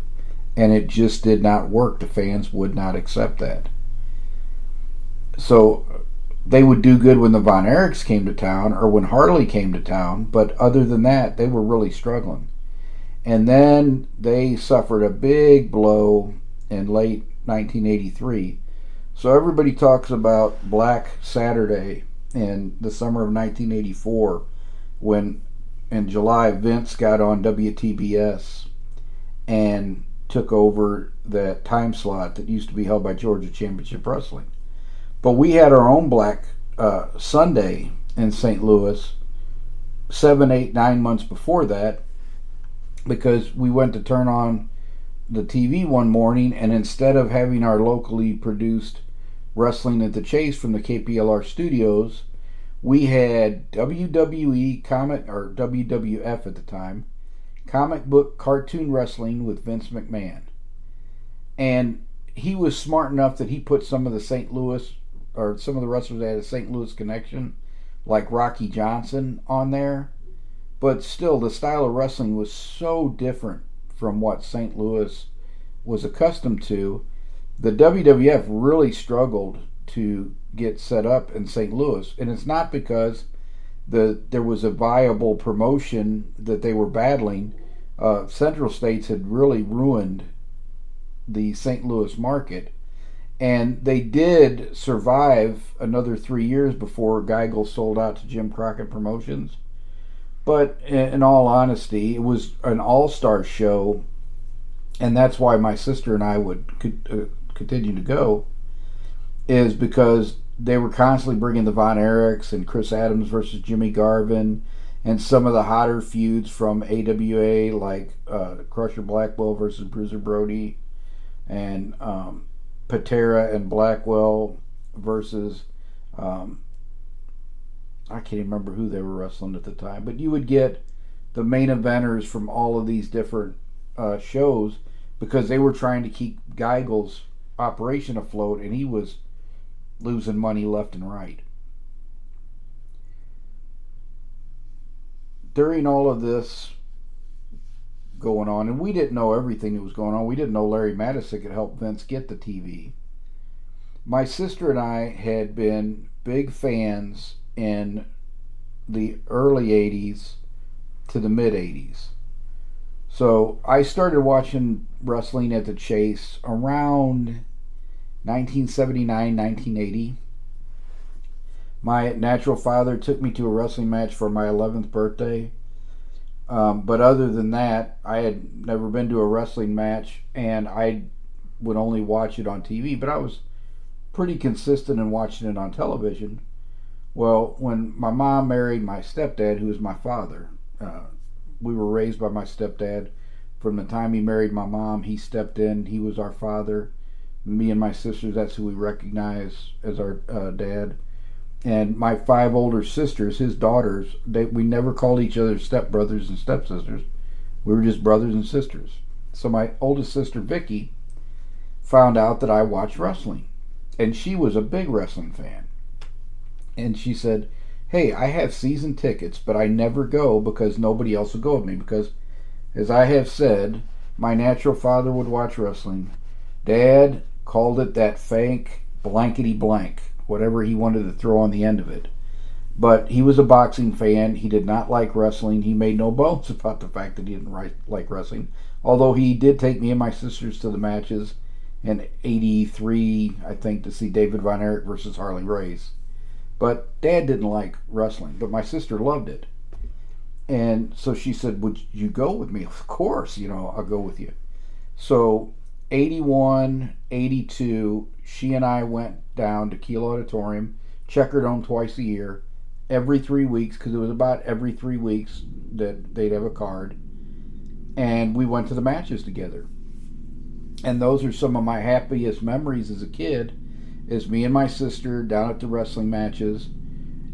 And it just did not work. The fans would not accept that. So they would do good when the Von Erichs came to town or when Harley came to town, but other than that, they were really struggling. And then they suffered a big blow in late 1983. So everybody talks about Black Saturday in the summer of 1984 when in July Vince got on WTBS and took over that time slot that used to be held by Georgia Championship Wrestling. But we had our own Black Sunday in St. Louis 7, 8, 9 months before that, because we went to turn on the TV one morning, and instead of having our locally produced Wrestling at the Chase from the KPLR studios, we had WWE comic, or WWF at the time, comic book cartoon wrestling with Vince McMahon. And he was smart enough that he put some of the St. Louis, or some of the wrestlers that had a St. Louis connection, like Rocky Johnson, on there. But still, the style of wrestling was so different from what St. Louis was accustomed to. The WWF really struggled to get set up in St. Louis. And it's not because there was a viable promotion that they were battling. Central States had really ruined the St. Louis market. And they did survive another 3 years before Geigel sold out to Jim Crockett Promotions. But in all honesty, it was an all-star show, and that's why my sister and I would continue to go, is because they were constantly bringing the Von Erichs and Chris Adams versus Jimmy Garvin, and some of the hotter feuds from AWA, like Crusher Blackwell versus Bruiser Brody, and Patera and Blackwell versus... I can't even remember who they were wrestling at the time, but you would get the main eventers from all of these different shows because they were trying to keep Geigel's operation afloat, and he was losing money left and right. During all of this going on, and we didn't know everything that was going on. We didn't know Larry Madison could help Vince get the TV. My sister and I had been big fans in the early 80s to the mid 80s. So I started watching Wrestling at the Chase around 1979, 1980. My natural father took me to a wrestling match for my 11th birthday. But other than that, I had never been to a wrestling match, and I would only watch it on TV, but I was pretty consistent in watching it on television. Well, when my mom married my stepdad, who was my father, we were raised by my stepdad. From the time he married my mom, he stepped in. He was our father. Me and my sisters, that's who we recognize as our dad. And my 5 older sisters, his daughters, we never called each other stepbrothers and stepsisters. We were just brothers and sisters. So my oldest sister, Vicky, found out that I watched wrestling. And she was a big wrestling fan. And she said, hey, I have season tickets, but I never go because nobody else will go with me. Because, as I have said, my natural father would watch wrestling. Dad called it that fake blankety blank, whatever he wanted to throw on the end of it. But he was a boxing fan. He did not like wrestling. He made no bones about the fact that he didn't like wrestling. Although he did take me and my sisters to the matches in 83, I think, to see David Von Erich versus Harley Race. But Dad didn't like wrestling, but my sister loved it. And so she said, would you go with me? Of course, I'll go with you. So 81, 82, she and I went down to Kiel Auditorium, Checker Dome twice a year, every 3 weeks, because it was about every 3 weeks that they'd have a card. And we went to the matches together. And those are some of my happiest memories as a kid, is me and my sister down at the wrestling matches.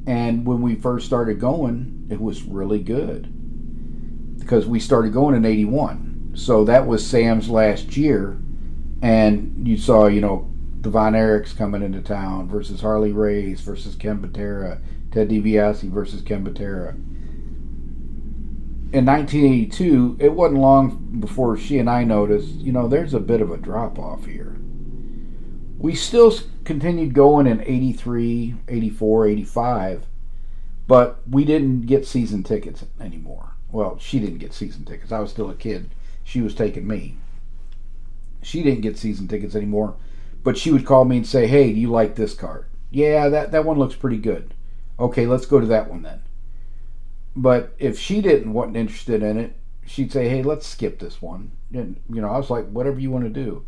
And when we first started going, it was really good because we started going in 81. So that was Sam's last year. And you saw, the Von Erichs coming into town versus Harley Race versus Ken Patera, Ted DiBiase versus Ken Patera. In 1982, it wasn't long before she and I noticed, there's a bit of a drop-off here. We still continued going in 83, 84, 85, but we didn't get season tickets anymore. Well, she didn't get season tickets. I was still a kid. She was taking me. She didn't get season tickets anymore, but she would call me and say, hey, do you like this card? Yeah, that one looks pretty good. Okay, let's go to that one then. But if she wasn't interested in it, she'd say, hey, let's skip this one. And, I was like, whatever you want to do.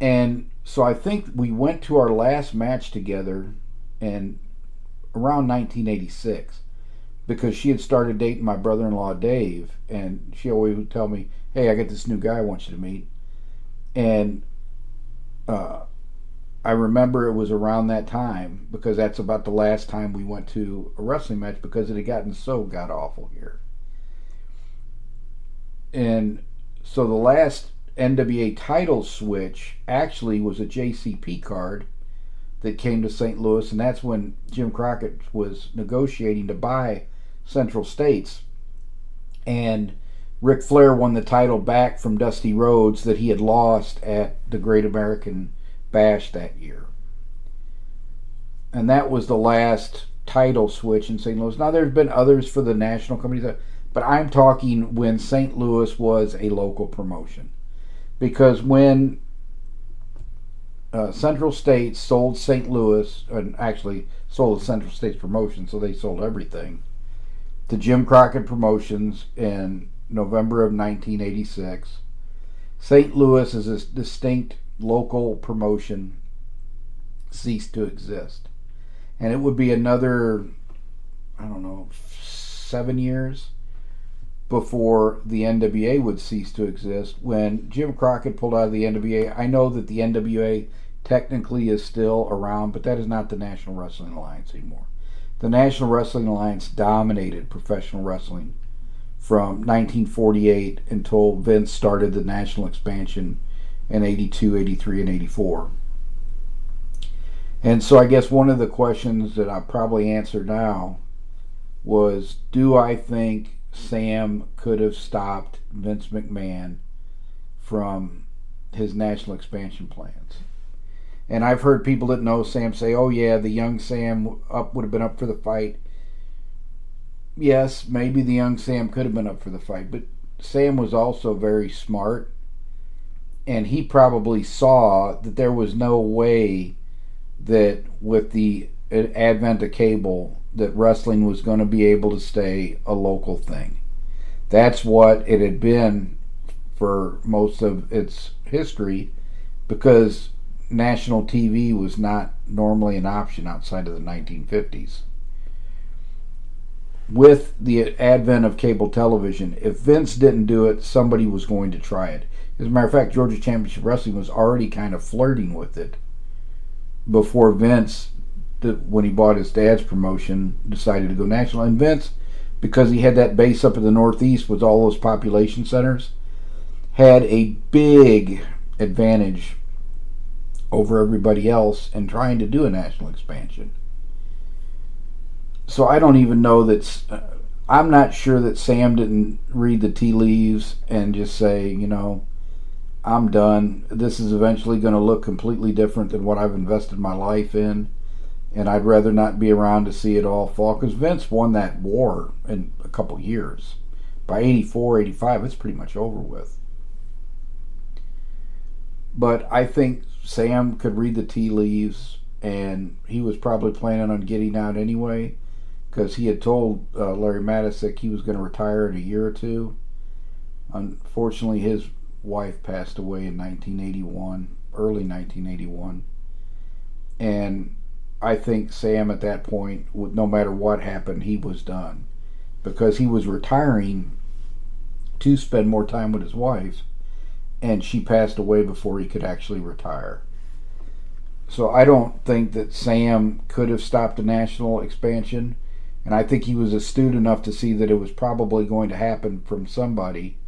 And so I think we went to our last match together in around 1986 because she had started dating my brother-in-law, Dave, and she always would tell me, hey, I got this new guy I want you to meet. And I remember it was around that time because that's about the last time we went to a wrestling match because it had gotten so god-awful here. And so the last NWA title switch actually was a JCP card that came to St. Louis, and that's when Jim Crockett was negotiating to buy Central States. And Ric Flair won the title back from Dusty Rhodes that he had lost at the Great American Bash that year. And that was the last title switch in St. Louis. Now, there's been others for the national companies, but I'm talking when St. Louis was a local promotion. Because when Central States sold St. Louis, and actually sold the Central States promotion, so they sold everything, to Jim Crockett Promotions in November of 1986, St. Louis as a distinct local promotion ceased to exist. And it would be another, 7 years before the NWA would cease to exist. When Jim Crockett pulled out of the NWA, I know that the NWA technically is still around, but that is not the National Wrestling Alliance anymore. The National Wrestling Alliance dominated professional wrestling from 1948 until Vince started the national expansion in 82, 83, and 84. And so I guess one of the questions that I probably answer now was, do I think Sam could have stopped Vince McMahon from his national expansion plans? And I've heard people that know Sam say, oh yeah, the young Sam would have been up for the fight. Yes, maybe the young Sam could have been up for the fight, but Sam was also very smart, and he probably saw that there was no way that with the advent of cable that wrestling was going to be able to stay a local thing. That's what it had been for most of its history, because national TV was not normally an option outside of the 1950s. With the advent of cable television, if Vince didn't do it, somebody was going to try it. As a matter of fact, Georgia Championship Wrestling was already kind of flirting with it before Vince, when he bought his dad's promotion, decided to go national. And Vince, because he had that base up in the Northeast with all those population centers, had a big advantage over everybody else in trying to do a national expansion. So I don't even know that, I'm not sure that Sam didn't read the tea leaves and just say, I'm done. This is eventually going to look completely different than what I've invested my life in, and I'd rather not be around to see it all fall, because Vince won that war in a couple years. By 84, 85, it's pretty much over with. But I think Sam could read the tea leaves, and he was probably planning on getting out anyway, because he had told Larry Matysik he was going to retire in a year or two. Unfortunately, his wife passed away in 1981, early 1981. And I think Sam at that point, no matter what happened, he was done. Because he was retiring to spend more time with his wife. and she passed away before he could actually retire. So I don't think that Sam could have stopped a national expansion, and I think he was astute enough to see that it was probably going to happen from somebody,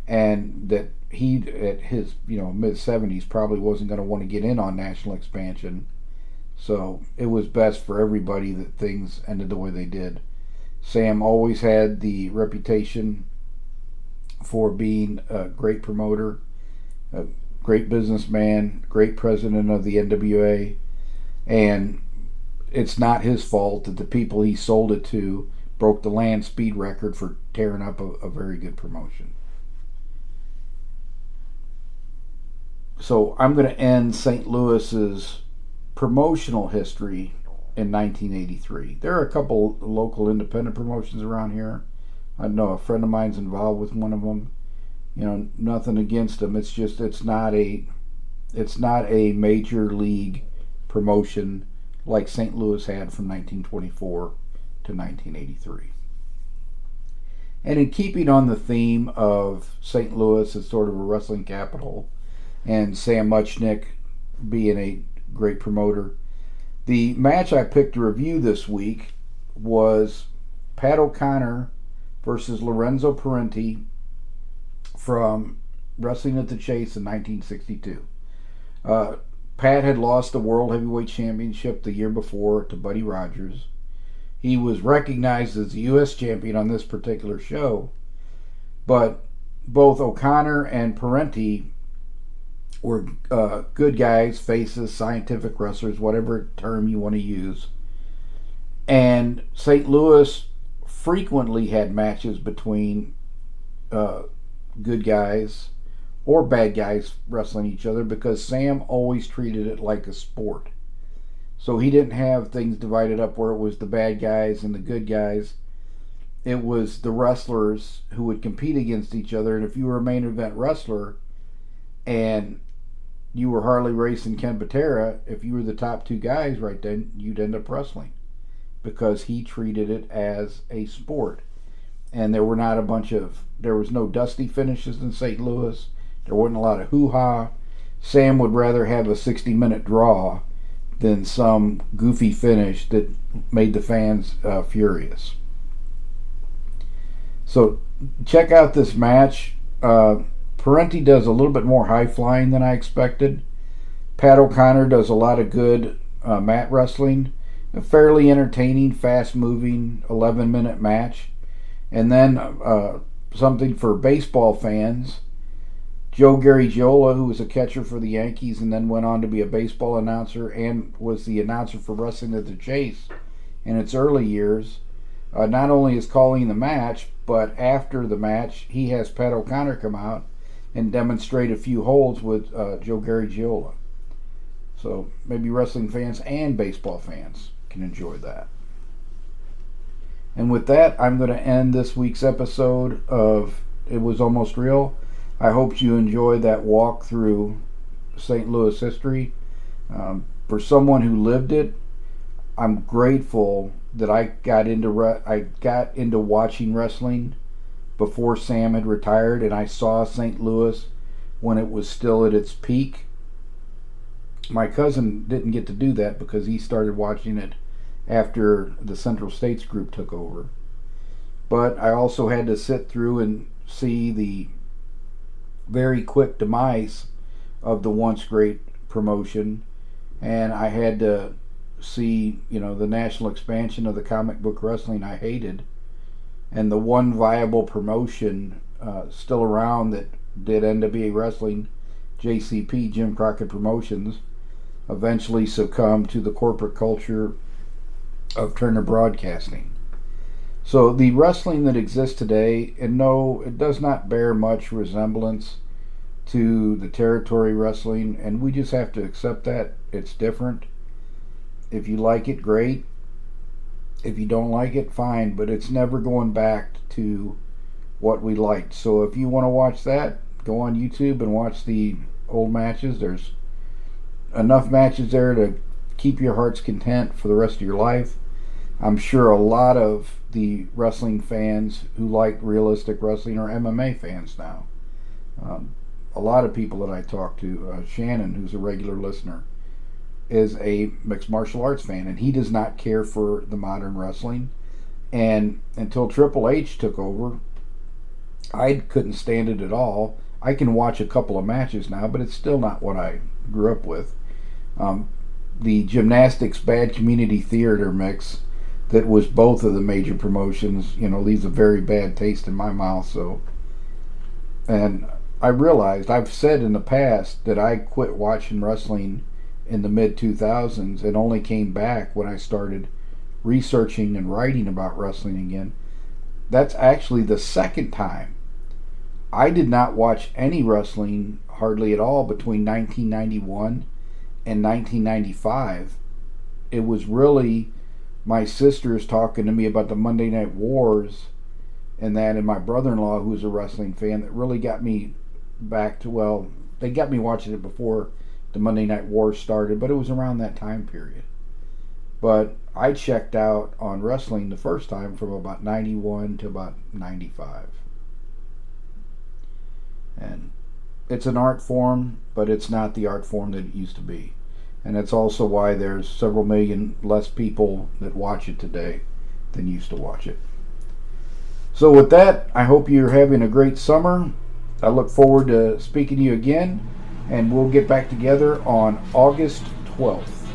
and that he, at his mid-70s, probably wasn't going to want to get in on national expansion. So it was best for everybody that things ended the way they did. Sam always had the reputation for being a great promoter, a great businessman, great president of the NWA, and it's not his fault that the people he sold it to broke the land speed record for tearing up a very good promotion. So I'm going to end St. Louis's promotional history in 1983. There are a couple local independent promotions around here. I know a friend of mine's involved with one of them. Nothing against them. It's just it's not a major league promotion like St. Louis had from 1924 to 1983. And in keeping on the theme of St. Louis as sort of a wrestling capital, and Sam Muchnick being a great promoter, the match I picked to review this week was Pat O'Connor versus Lorenzo Parenti from Wrestling at the Chase in 1962. Pat had lost the World Heavyweight Championship the year before to Buddy Rogers. He was recognized as the U.S. champion on this particular show, but both O'Connor and Parenti were good guys, faces, scientific wrestlers, whatever term you want to use. And St. Louis frequently had matches between good guys or bad guys wrestling each other, because Sam always treated it like a sport. So he didn't have things divided up where it was the bad guys and the good guys. It was the wrestlers who would compete against each other, and if you were a main event wrestler and you were Harley Race and Ken Patera, if you were the top two guys right then, you'd end up wrestling, because he treated it as a sport. And there was no dusty finishes in St. Louis. There wasn't a lot of hoo-ha. Sam would rather have a 60-minute draw than some goofy finish that made the fans furious. So check out this match. Parenti does a little bit more high-flying than I expected. Pat O'Connor does a lot of good mat wrestling. A fairly entertaining, fast-moving 11-minute match. And then something for baseball fans. Joe Garagiola, who was a catcher for the Yankees and then went on to be a baseball announcer and was the announcer for Wrestling at the Chase in its early years, not only is calling the match, but after the match, he has Pat O'Connor come out and demonstrate a few holds with Joe Garagiola. So maybe wrestling fans and baseball fans can enjoy that. And with that, I'm going to end this week's episode of It Was Almost Real. I hope you enjoyed that walk through St. Louis history. For someone who lived it, I'm grateful that I got into watching wrestling before Sam had retired, and I saw St. Louis when it was still at its peak. My cousin didn't get to do that because he started watching it after the Central States group took over. But I also had to sit through and see the very quick demise of the once great promotion, and I had to see, the national expansion of the comic book wrestling I hated, and the one viable promotion still around that did NWA wrestling, JCP, Jim Crockett Promotions, eventually succumbed to the corporate culture of Turner Broadcasting. So the wrestling that exists today, and no, it does not bear much resemblance to the territory wrestling, and we just have to accept that. It's different. If you like it, great. If you don't like it, fine, but it's never going back to what we liked. So if you want to watch that, go on YouTube and watch the old matches. There's enough matches there to keep your heart's content for the rest of your life. I'm sure a lot of the wrestling fans who like realistic wrestling are MMA fans now. a lot of people that I talk to. Shannon, who's a regular listener, is a mixed martial arts fan, and he does not care for the modern wrestling. And until Triple H took over, I couldn't stand it at all. I can watch a couple of matches now, but it's still not what I grew up with. The gymnastics bad community theater mix that was both of the major promotions, leaves a very bad taste in my mouth. So, and I realized, I've said in the past that I quit watching wrestling in the mid 2000s and only came back when I started researching and writing about wrestling again. That's actually the second time. I did not watch any wrestling hardly at all between 1991 and 1995. It was really my sisters talking to me about the Monday Night Wars and that, and my brother-in-law, who's a wrestling fan, that really got me back to, well, they got me watching it before the Monday Night Wars started, but it was around that time period. But I checked out on wrestling the first time from about 91 to about 95. And it's an art form, but it's not the art form that it used to be. And it's also why there's several million less people that watch it today than used to watch it. So with that, I hope you're having a great summer. I look forward to speaking to you again, and we'll get back together on August 12th.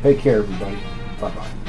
Take care, everybody. Bye-bye.